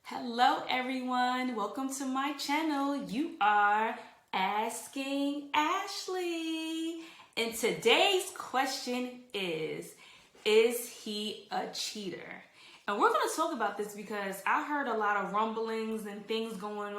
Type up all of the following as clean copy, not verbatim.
Hello everyone, welcome to my channel. You are Asking Ashley. And today's question is he a cheater? And we're going to talk about this because I heard a lot of rumblings and things going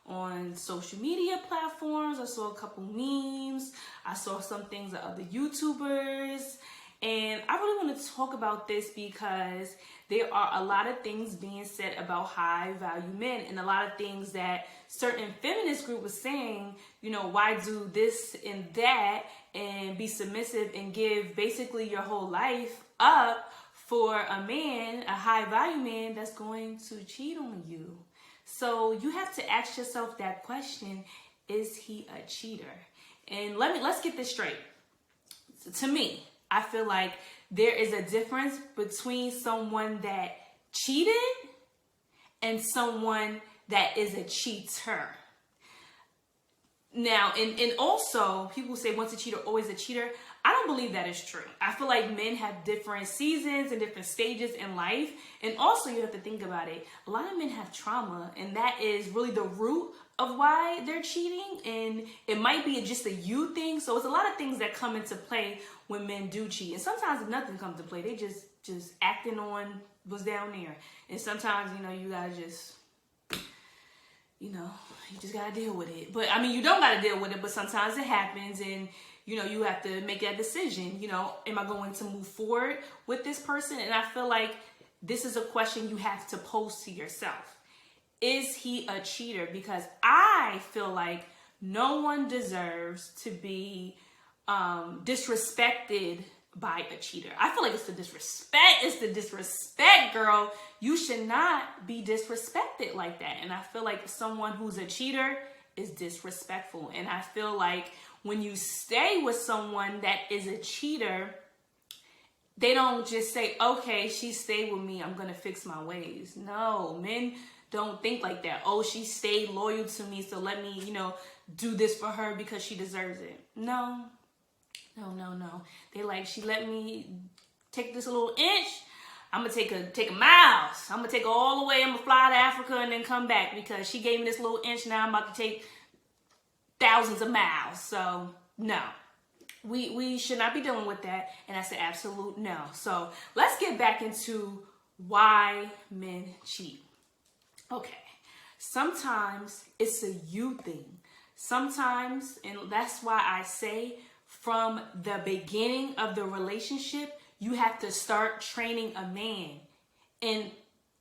on social media platforms. I saw a couple memes. I saw some things of other YouTubers. And I really want to talk about this because there are a lot of things being said about high value men and a lot of things that certain feminist group was saying, why do this and that and be submissive and give basically your whole life up for a man, a high value man that's going to cheat on you. So you have to ask yourself that question, is he a cheater? And let's get this straight. To me, I feel like there is a difference between someone that cheated and someone that is a cheater. Now, and also, people say once a cheater, always a cheater. I don't believe that is true. I feel like men have different seasons and different stages in life. And also, you have to think about it. A lot of men have trauma, and that is really the root of why they're cheating. And it might be just a you thing. So it's a lot of things that come into play when men do cheat. And sometimes nothing comes to play. They just acting on what's down there. And sometimes, you gotta just... you just gotta deal with it. But you don't gotta deal with it, but sometimes it happens and, you have to make that decision. Am I going to move forward with this person? And I feel like this is a question you have to pose to yourself. Is he a cheater? Because I feel like no one deserves to be disrespected by a cheater. I feel like it's the disrespect. It's the disrespect, girl. You should not be disrespected like that. And I feel like someone who's a cheater is disrespectful. And I feel like when you stay with someone that is a cheater, they don't just say, okay, she stayed with me, I'm going to fix my ways. No, men don't think like that. Oh, she stayed loyal to me, so let me, do this for her because she deserves it. No. They like, she let me take this little inch. I'm gonna take a miles. I'm gonna take her all the way. I'm gonna fly to Africa and then come back because she gave me this little inch. Now I'm about to take thousands of miles. So no, we should not be dealing with that. And that's an absolute no. So let's get back into why men cheat. Okay, sometimes it's a you thing. Sometimes, and that's why I say, from the beginning of the relationship, you have to start training a man. And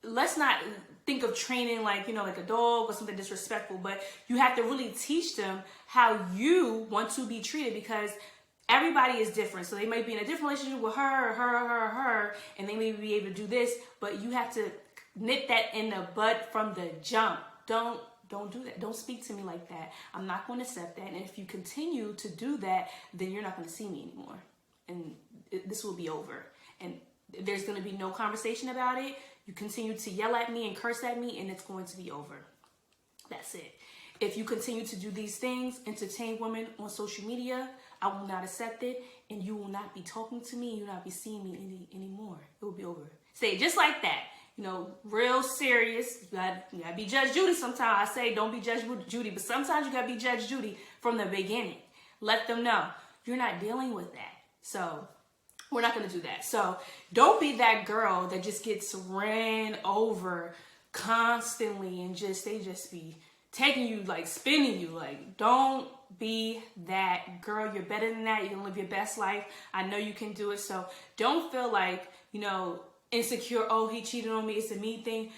let's not think of training like, like a dog or something disrespectful, but you have to really teach them how you want to be treated because everybody is different. So they might be in a different relationship with her, and they may be able to do this, but you have to nip that in the bud from the jump. Don't do that. Don't speak to me like that. I'm not going to accept that. And if you continue to do that, then you're not going to see me anymore. And this will be over. And there's going to be no conversation about it. You continue to yell at me and curse at me, and it's going to be over. That's it. If you continue to do these things, entertain women on social media, I will not accept it. And you will not be talking to me. You will not be seeing me anymore. It will be over. Say it just like that. Real serious. You gotta be Judge Judy sometimes. I say don't be Judge Judy, but sometimes you gotta be Judge Judy from the beginning. Let them know you're not dealing with that. So we're not gonna do that. So don't be that girl that just gets ran over constantly and they just be taking you, like spinning you. Like, don't be that girl. You're better than that. You're gonna live your best life. I know you can do it. So don't feel like, insecure, oh, he cheated on me, it's a me thing.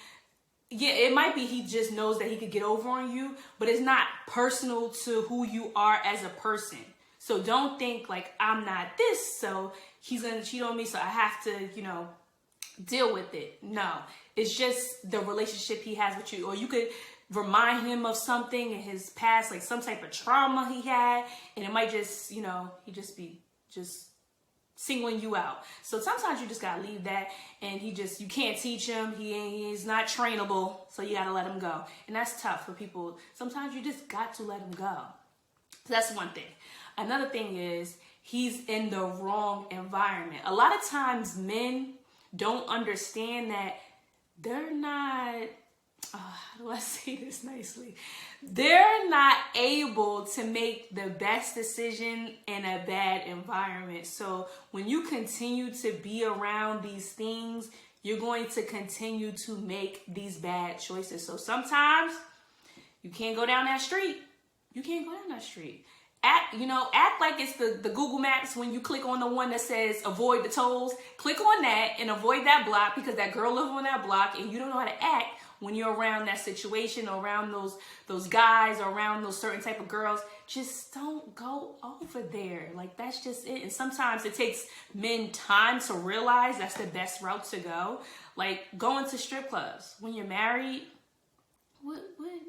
Yeah, it might be he just knows that he could get over on you, but it's not personal to who you are as a person. So don't think like, I'm not this, so he's gonna cheat on me, so I have to, deal with it. No, it's just the relationship he has with you. Or you could remind him of something in his past, like some type of trauma he had, and it might just, he just be singling you out. So sometimes you just gotta leave that, and you can't teach him. He's not trainable, so you gotta let him go. And that's tough for people. Sometimes you just got to let him go. So that's one thing. Another thing is he's in the wrong environment. A lot of times men don't understand that they're not let's say this nicely, they're not able to make the best decision in a bad environment. So when you continue to be around these things, you're going to continue to make these bad choices. So sometimes you can't go down that street. You can't go down that street. Act like it's the Google Maps when you click on the one that says avoid the tolls. Click on that and avoid that block because that girl lives on that block and you don't know how to act when you're around that situation or around those guys or around those certain type of girls. Just don't go over there. Like, that's just it. And sometimes it takes men time to realize that's the best route to go. Like going to strip clubs when you're married.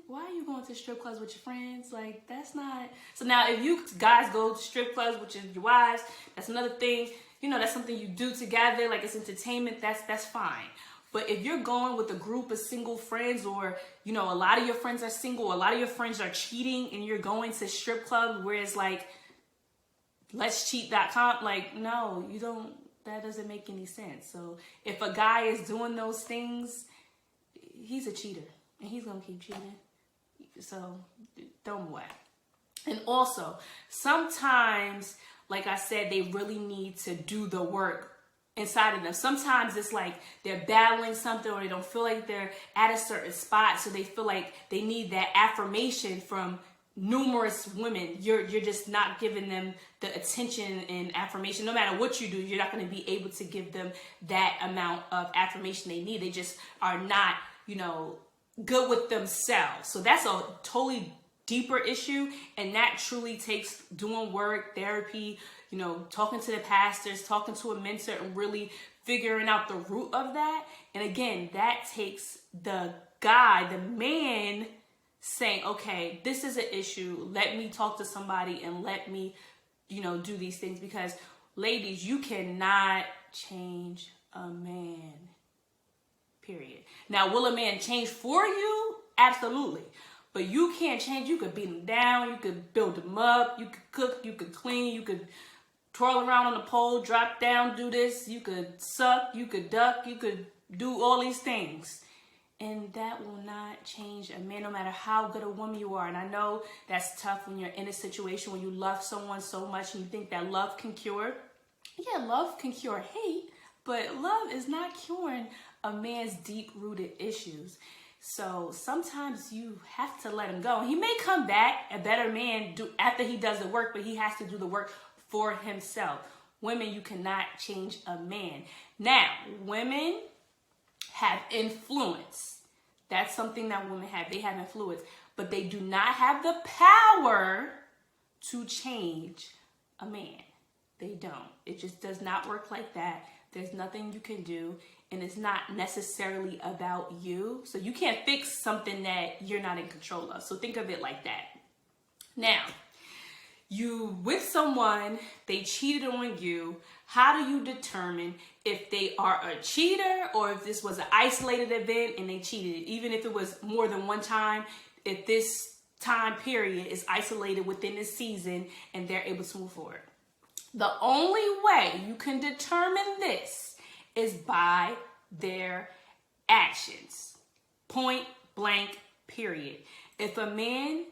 Why are you going to strip clubs with your friends? Like, that's not. So now if you guys go to strip clubs with your wives, that's another thing. That's something you do together. Like, it's entertainment. That's fine. But if you're going with a group of single friends or, a lot of your friends are single, a lot of your friends are cheating and you're going to strip clubs where it's like, let's cheat.com. Like, no, you don't. That doesn't make any sense. So if a guy is doing those things, he's a cheater. And he's going to keep cheating. So, throw him away. And also, sometimes, like I said, they really need to do the work inside of them. Sometimes it's like they're battling something or they don't feel like they're at a certain spot. So they feel like they need that affirmation from numerous women. You're just not giving them the attention and affirmation. No matter what you do, you're not going to be able to give them that amount of affirmation they need. They just are not, good with themselves. So that's a totally deeper issue, and that truly takes doing work, therapy, talking to the pastors, talking to a mentor, and really figuring out the root of that. And again, that takes the guy, the man, saying, okay, this is an issue. Let me talk to somebody and let me, do these things. Because ladies, you cannot change a man. Period. Now, will a man change for you? Absolutely. But you can't change. You could beat him down. You could build him up. You could cook. You could clean. You could twirl around on the pole, drop down, do this. You could suck. You could duck. You could do all these things. And that will not change a man, no matter how good a woman you are. And I know that's tough when you're in a situation when you love someone so much and you think that love can cure. Yeah, love can cure hate, but love is not curing a man's deep-rooted issues. So sometimes you have to let him go. He may come back a better man after he does the work, but he has to do the work for himself. Women, you cannot change a man. Now, women have influence. That's something that women have. They have influence, but they do not have the power to change a man. They don't. It just does not work like that. There's nothing you can do, and it's not necessarily about you. So you can't fix something that you're not in control of. So think of it like that. Now, you with someone, they cheated on you. How do you determine if they are a cheater or if this was an isolated event and they cheated? Even if it was more than one time, if this time period is isolated within the season and they're able to move forward. The only way you can determine this is by their actions. Point blank, period. If a man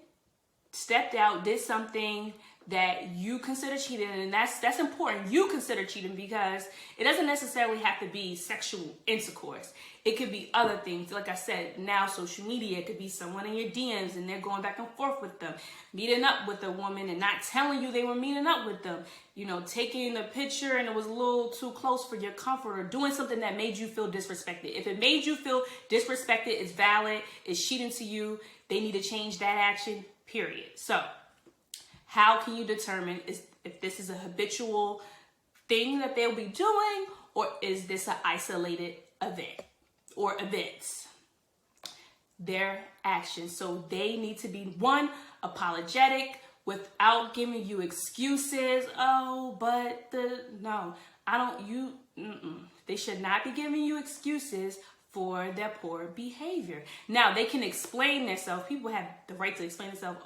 stepped out, did something that you consider cheating, and that's important. You consider cheating because it doesn't necessarily have to be sexual intercourse. It could be other things. Like I said, now social media, it could be someone in your DMs and they're going back and forth with them, meeting up with a woman and not telling you they were meeting up with them, taking a picture and it was a little too close for your comfort, or doing something that made you feel disrespected. If it made you feel disrespected, it's valid, it's cheating to you, they need to change that action, period. So how can you determine if this is a habitual thing that they'll be doing, or is this an isolated event or events? Their actions. So they need to be, one, apologetic without giving you excuses. Oh, but they should not be giving you excuses for their poor behavior. Now, they can explain themselves. People have the right to explain themselves.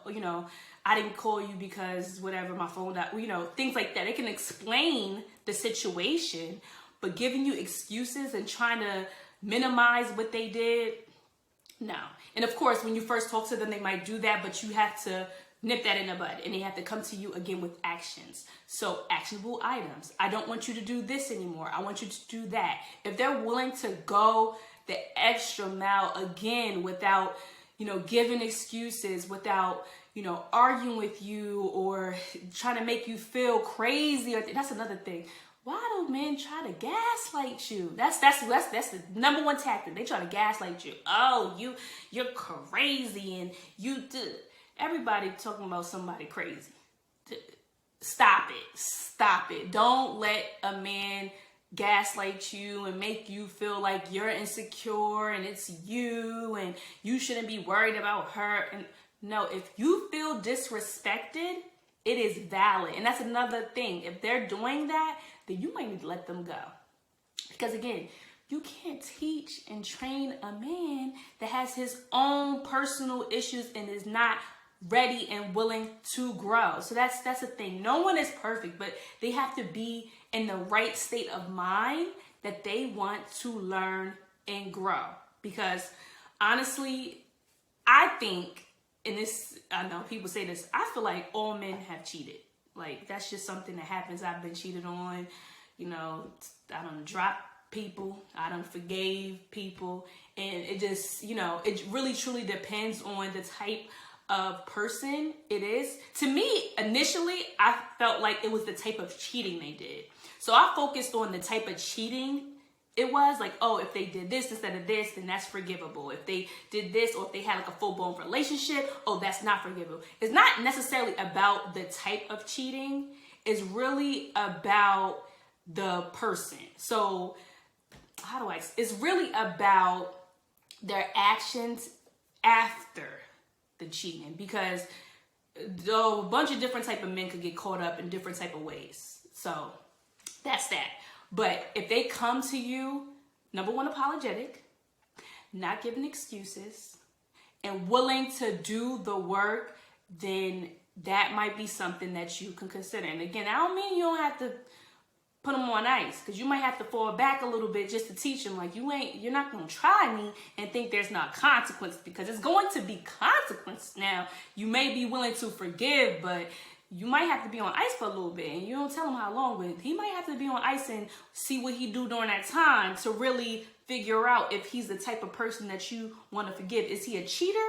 I didn't call you because whatever, my phone died, things like that. They can explain the situation, but giving you excuses and trying to minimize what they did, No. And of course, when you first talk to them, they might do that, but you have to nip that in the bud, and they have to come to you again with actions. So actionable items. I don't want you to do this anymore. I want you to do that. If they're willing to go the extra mile again without, giving excuses, without, arguing with you or trying to make you feel crazy, or that's another thing. Why do men try to gaslight you? That's the number one tactic. They try to gaslight you. Oh, you're crazy, and you do. Everybody talking about somebody crazy. Stop it. Don't let a man gaslight you and make you feel like you're insecure and it's you and you shouldn't be worried about her. And no, if you feel disrespected, it is valid. And that's another thing. If they're doing that, then you might need to let them go. Because again, you can't teach and train a man that has his own personal issues and is not ready and willing to grow. So that's the thing. No one is perfect, but they have to be in the right state of mind that they want to learn and grow. Because honestly, I think, and this, I know people say this, I feel like all men have cheated. Like, that's just something that happens. I've been cheated on. I done dropped people. I done forgave people. And it just, it really truly depends on the type of person it is. To me, initially, I felt like it was the type of cheating they did. So I focused on the type of cheating it was. Like, oh, if they did this instead of this, then that's forgivable. If they did this, or if they had like a full-blown relationship, oh, that's not forgivable. It's not necessarily about the type of cheating. It's really about the person. So it's really about their actions after the cheating, because a bunch of different type of men could get caught up in different type of ways. So that's that. But if they come to you, number one, apologetic, not giving excuses, and willing to do the work, then that might be something that you can consider. And again, I don't mean you don't have to put them on ice, because you might have to fall back a little bit just to teach them, like, you're not going to try me and think there's not consequence, because it's going to be consequence. Now, you may be willing to forgive, but you might have to be on ice for a little bit, and you don't tell him how long, but he might have to be on ice and see what he do during that time to really figure out if he's the type of person that you want to forgive. Is he a cheater,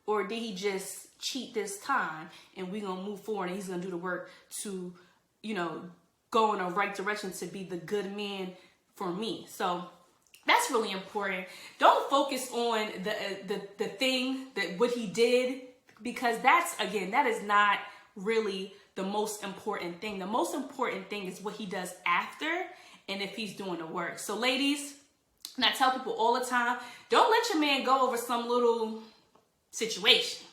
or did he just cheat this time, and we're going to move forward and he's going to do the work to, go in the right direction to be the good man for me. So that's really important. Don't focus on the thing what he did, because that is not really the most important thing. The most important thing is what he does after, and if he's doing the work. So ladies, and I tell people all the time, don't let your man go over some little situation,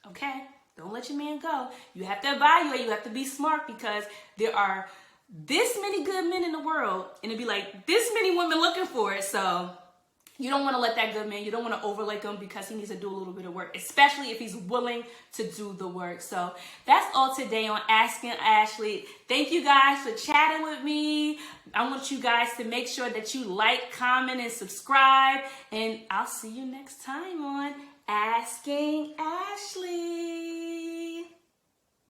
okay? Don't let your man go. You have to evaluate. You have to be smart, because there are this many good men in the world, and it'd be like this many women looking for it. So you don't want to let that good man, you don't want to overlook him, because he needs to do a little bit of work, especially if he's willing to do the work. So that's all today on Asking Ashley. Thank you guys for chatting with me. I want you guys to make sure that you like, comment, and subscribe. And I'll see you next time on Asking Ashley.